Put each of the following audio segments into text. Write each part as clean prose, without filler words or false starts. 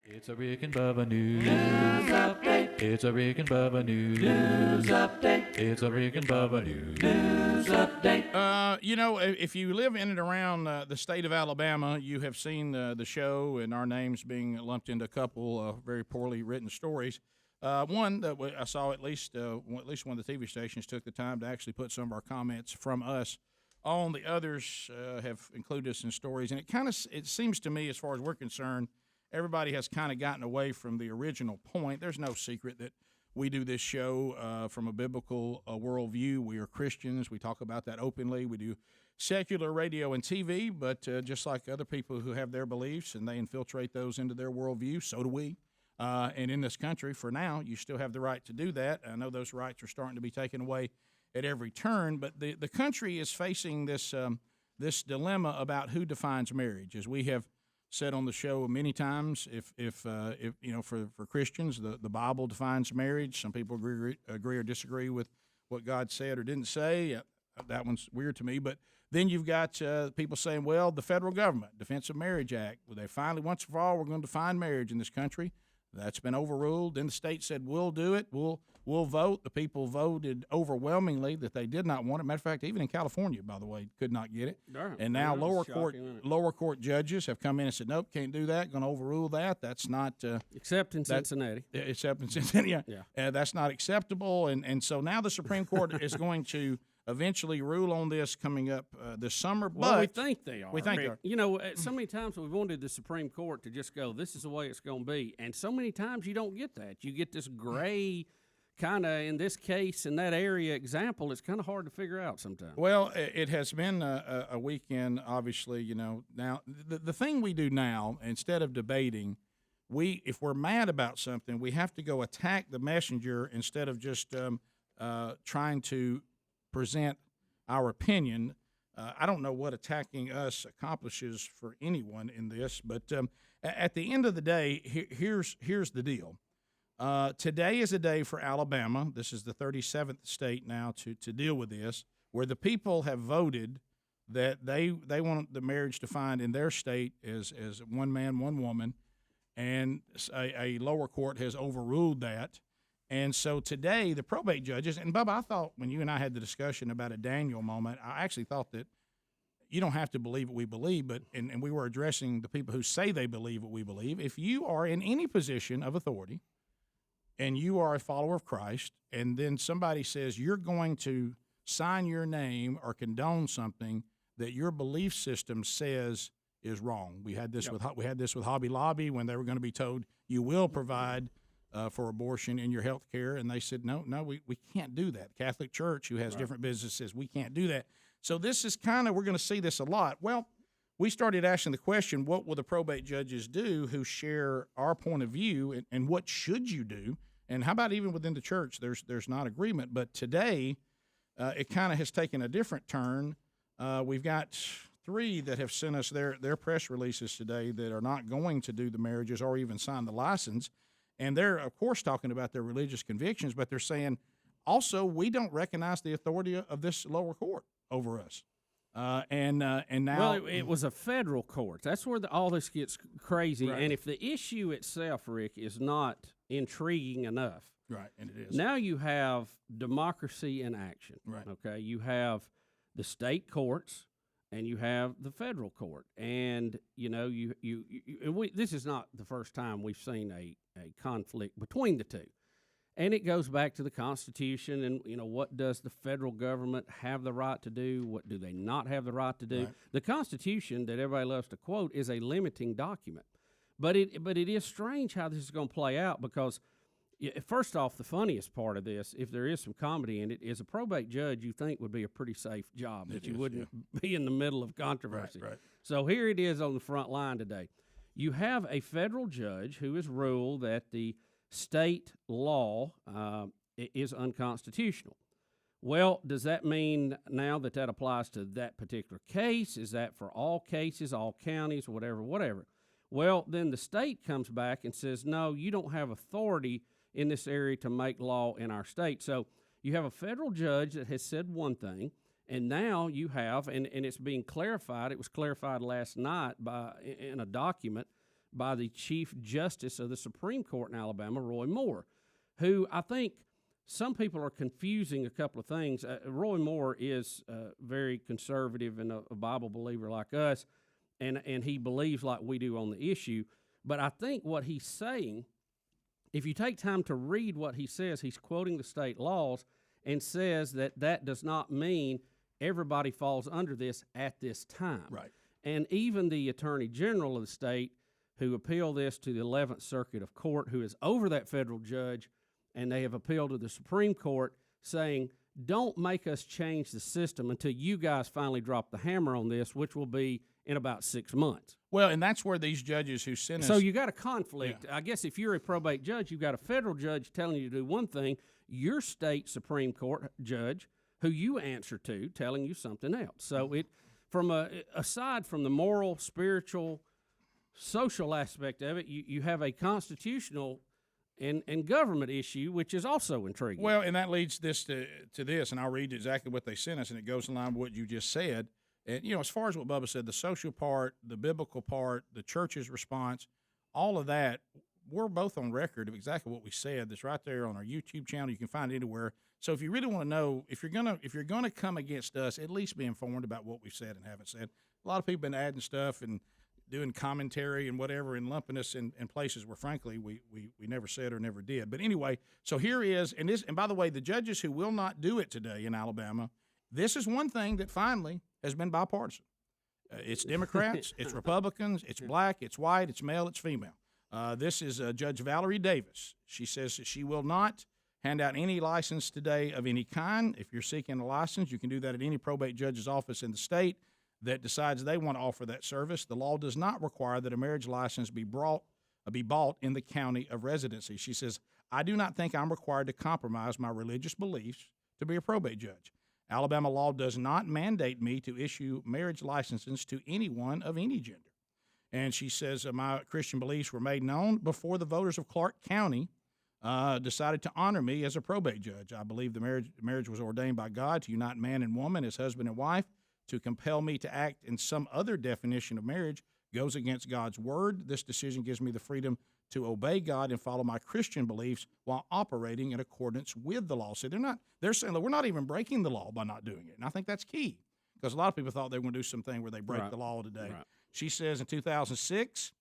It's a Rick and Bubba news update. It's a Rick and Bubba news update. It's a Rick and Bubba news update. If you live in and around the state of Alabama, you have seen the show and our names being lumped into a couple of very poorly written stories. One that I saw at least one of the TV stations took the time to actually put some of our comments from us on. The others have included us in stories, and it seems to me, as far as we're concerned, everybody has kind of gotten away from the original point. There's no secret that we do this show from a biblical worldview. We are Christians. We talk about that openly. We do secular radio and TV, but just like other people who have their beliefs and they infiltrate those into their worldview, so do we. And in this country, for now, you still have the right to do that. I know those rights are starting to be taken away at every turn, but the country is facing this dilemma about who defines marriage. As we have said on the show many times, if for Christians, the Bible defines marriage. Some people agree or disagree with what God said or didn't say. That one's weird to me. But then you've got people saying, well, the federal government, Defense of Marriage Act, well, they finally, once and for all, we're going to define marriage in this country. That's been overruled. Then the state said, we'll do it. We'll vote. The people voted overwhelmingly that they did not want it. Matter of fact, even in California, by the way, could not get it. Darn, and now lower court judges have come in and said, nope, can't do that. Going to overrule that. That's not except in Cincinnati. Except in Cincinnati, yeah. That's not acceptable. And so now the Supreme Court is going to eventually rule on this coming up this summer. Well, we think they are. We think they are. You know, so many times we've wanted the Supreme Court to just go, this is the way it's going to be. And so many times you don't get that. You get this gray kind of, in this case, in that area example, it's kind of hard to figure out sometimes. Well, it has been a weekend, obviously, Now, the thing we do now, instead of debating, if we're mad about something, we have to go attack the messenger instead of just trying to present our opinion. I don't know what attacking us accomplishes for anyone in this, but at the end of the day, here's the deal. Today is a day for Alabama. This is the 37th state now to deal with this, where the people have voted that they want the marriage defined in their state as one man, one woman, and a lower court has overruled that. And so today, the probate judges, and Bubba, I thought when you and I had the discussion about a Daniel moment, I actually thought that you don't have to believe what we believe, but and we were addressing the people who say they believe what we believe. If you are in any position of authority and you are a follower of Christ, and then somebody says you're going to sign your name or condone something that your belief system says is wrong. We had this with Hobby Lobby when they were going to be told you will provide for abortion in your health care, and they said, no, we can't do that. The Catholic Church, who has different businesses, we can't do that. So this is we're going to see this a lot. Well, we started asking the question, what will the probate judges do who share our point of view, and what should you do? And how about even within the church, there's not agreement. But today, it kind of has taken a different turn. We've got 3 that have sent us their press releases today that are not going to do the marriages or even sign the license. And they're, of course, talking about their religious convictions, but they're saying, also, we don't recognize the authority of this lower court over us. And now, well, it was a federal court. That's where all this gets crazy. Right. And if the issue itself, Rick, is not intriguing enough, right, and it is. Now you have democracy in action. Right. Okay, you have the state courts and you have the federal court, and this is not the first time we've seen a conflict between the two. And it goes back to the Constitution and, what does the federal government have the right to do? What do they not have the right to do? Right. The Constitution that everybody loves to quote is a limiting document. But it is strange how this is going to play out because, first off, the funniest part of this, if there is some comedy in it, is a probate judge you think would be a pretty safe job, that you wouldn't be in the middle of controversy. Right. So here it is on the front line today. You have a federal judge who has ruled that the state law is unconstitutional. Well, does that mean now that applies to that particular case? Is that for all cases, all counties, whatever? Well, then the state comes back and says, no, you don't have authority in this area to make law in our state. So you have a federal judge that has said one thing, and now you have, and it's being clarified. It was clarified last night in a document by the Chief Justice of the Supreme Court in Alabama, Roy Moore, who I think some people are confusing a couple of things. Roy Moore is very conservative and a Bible believer like us, and he believes like we do on the issue. But I think what he's saying, if you take time to read what he says, he's quoting the state laws and says that does not mean everybody falls under this at this time. Right. And even the Attorney General of the state, who appealed this to the 11th Circuit of Court, who is over that federal judge, and they have appealed to the Supreme Court, saying, don't make us change the system until you guys finally drop the hammer on this, which will be in about 6 months. Well, and that's where these judges who sent us... So you got a conflict. Yeah. I guess if you're a probate judge, you've got a federal judge telling you to do one thing, your state Supreme Court judge, who you answer to, telling you something else. So it, aside from the moral, spiritual, social aspect of it, you have a constitutional and government issue, which is also intriguing. Well, and that leads this to this, and I'll read exactly what they sent us, and it goes in line with what you just said. And, as far as what Bubba said, the social part, the biblical part, the church's response, all of that, we're both on record of exactly what we said. That's right there on our YouTube channel. You can find it anywhere. So if you really want to know, if you're gonna come against us, at least be informed about what we've said and haven't said. A lot of people have been adding stuff and doing commentary and whatever and lumping us in places where, frankly, we never said or never did. But anyway, so here is, and by the way, the judges who will not do it today in Alabama, this is one thing that finally has been bipartisan. It's Democrats, it's Republicans, it's black, it's white, it's male, it's female. This is Judge Valerie Davis. She says that she will not hand out any license today of any kind. If you're seeking a license, you can do that at any probate judge's office in the state that decides they want to offer that service. The law does not require that a marriage license be bought in the county of residency. She says, I do not think I'm required to compromise my religious beliefs to be a probate judge. Alabama law does not mandate me to issue marriage licenses to anyone of any gender. And she says, my Christian beliefs were made known before the voters of Clark County decided to honor me as a probate judge. I believe the marriage was ordained by God to unite man and woman as husband and wife. To compel me to act in some other definition of marriage goes against God's word. This decision gives me the freedom to obey God and follow my Christian beliefs while operating in accordance with the law. So they're saying, look, we're not even breaking the law by not doing it. And I think that's key, because a lot of people thought they were going to do something where they break the law today. Right. She says in 2006,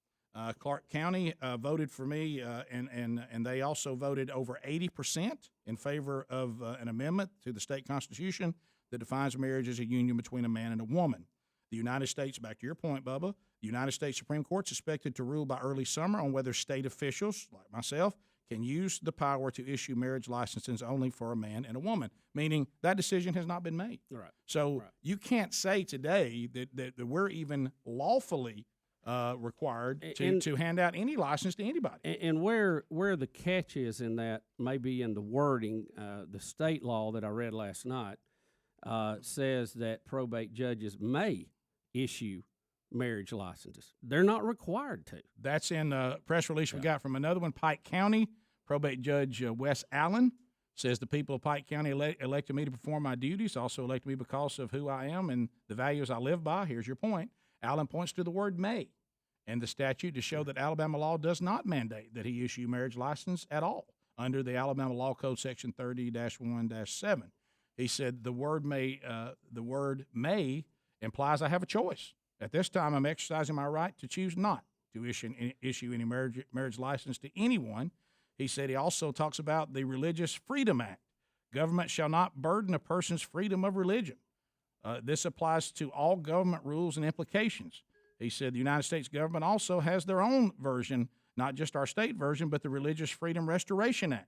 Clark County voted for me, and they also voted over 80% in favor of an amendment to the state constitution that defines marriage as a union between a man and a woman. The United States, back to your point, Bubba, the United States Supreme Court is expected to rule by early summer on whether state officials, like myself, can use the power to issue marriage licenses only for a man and a woman, meaning that decision has not been made. Right. So you can't say today that we're even lawfully required to hand out any license to anybody. And where the catch is in that, maybe in the wording, the state law that I read last night, says that probate judges may issue marriage licenses. They're not required to. That's in a press release we got from another one. Pike County probate judge Wes Allen says the people of Pike County elected me to perform my duties, also elected me because of who I am and the values I live by. Here's your point. Allen points to the word may and the statute to show that Alabama law does not mandate that he issue marriage license at all under the Alabama Law Code Section 30-1-7. He said the word may implies I have a choice. At this time, I'm exercising my right to choose not to issue any marriage license to anyone. He said he also talks about the Religious Freedom Act. Government shall not burden a person's freedom of religion. This applies to all government rules and implications. He said the United States government also has their own version, not just our state version, but the Religious Freedom Restoration Act.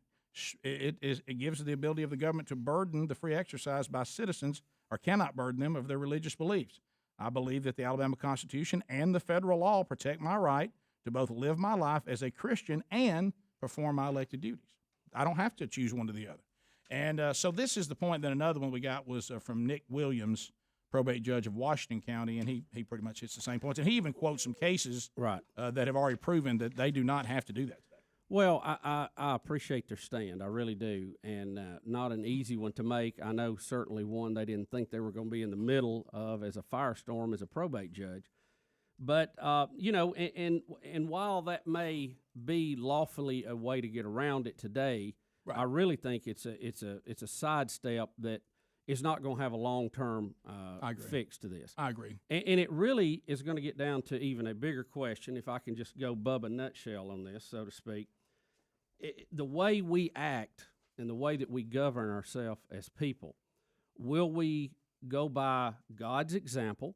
It gives the ability of the government to burden the free exercise by citizens, or cannot burden them of their religious beliefs. I believe that the Alabama Constitution and the federal law protect my right to both live my life as a Christian and perform my elected duties. I don't have to choose one or the other. And so this is the point. Then another one we got was from Nick Williams, probate judge of Washington County, and he pretty much hits the same points. And he even quotes some cases that have already proven that they do not have to do that today. Well, I appreciate their stand. I really do. And not an easy one to make. I know certainly one they didn't think they were going to be in the middle of as a firestorm as a probate judge. But you know, and while that may be lawfully a way to get around it today, Right. I really think it's a sidestep that is not going to have a long-term I agree. fix to this. I agree. And it really is going to get down to even a bigger question, if I can just go Bubba nutshell on this, so to speak. The way we act and the way that we govern ourselves as people, will we go by God's example?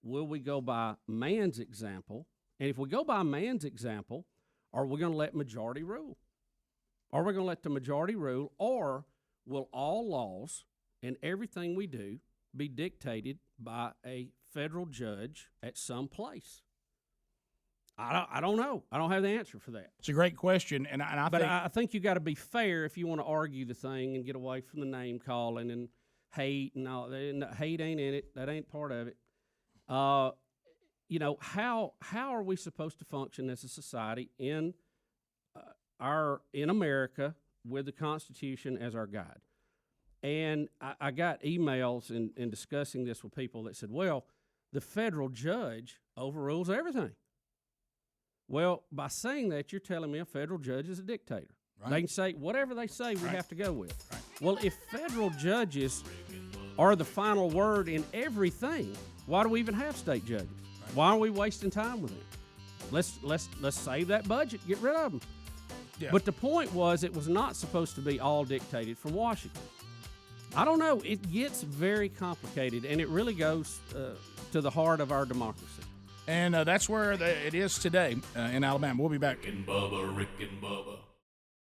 Will we go by man's example? And if we go by man's example, are we going to let majority rule? Are we going to let the majority rule, or will all laws and everything we do be dictated by a federal judge at some place? I don't know. I don't have the answer for that. It's a great question, and I think you got to be fair if you want to argue the thing and get away from the name calling and hate and all. Hate ain't in it. That ain't part of it. You know, how are we supposed to function as a society in America with the Constitution as our guide? And I got emails in discussing this with people that said, well, the federal judge overrules everything. Well, by saying that, you're telling me a federal judge is a dictator. Right. They can say whatever they say, we have to go with. Right. Well, if federal judges are the final word in everything, why do we even have state judges? Right. Why are we wasting time with them? Let's save that budget, get rid of them. Yeah. But the point was, it was not supposed to be all dictated from Washington. I don't know. It gets very complicated, and it really goes to the heart of our democracy. And that's where it is today in Alabama. We'll be back. Rick and Bubba, Rick and Bubba.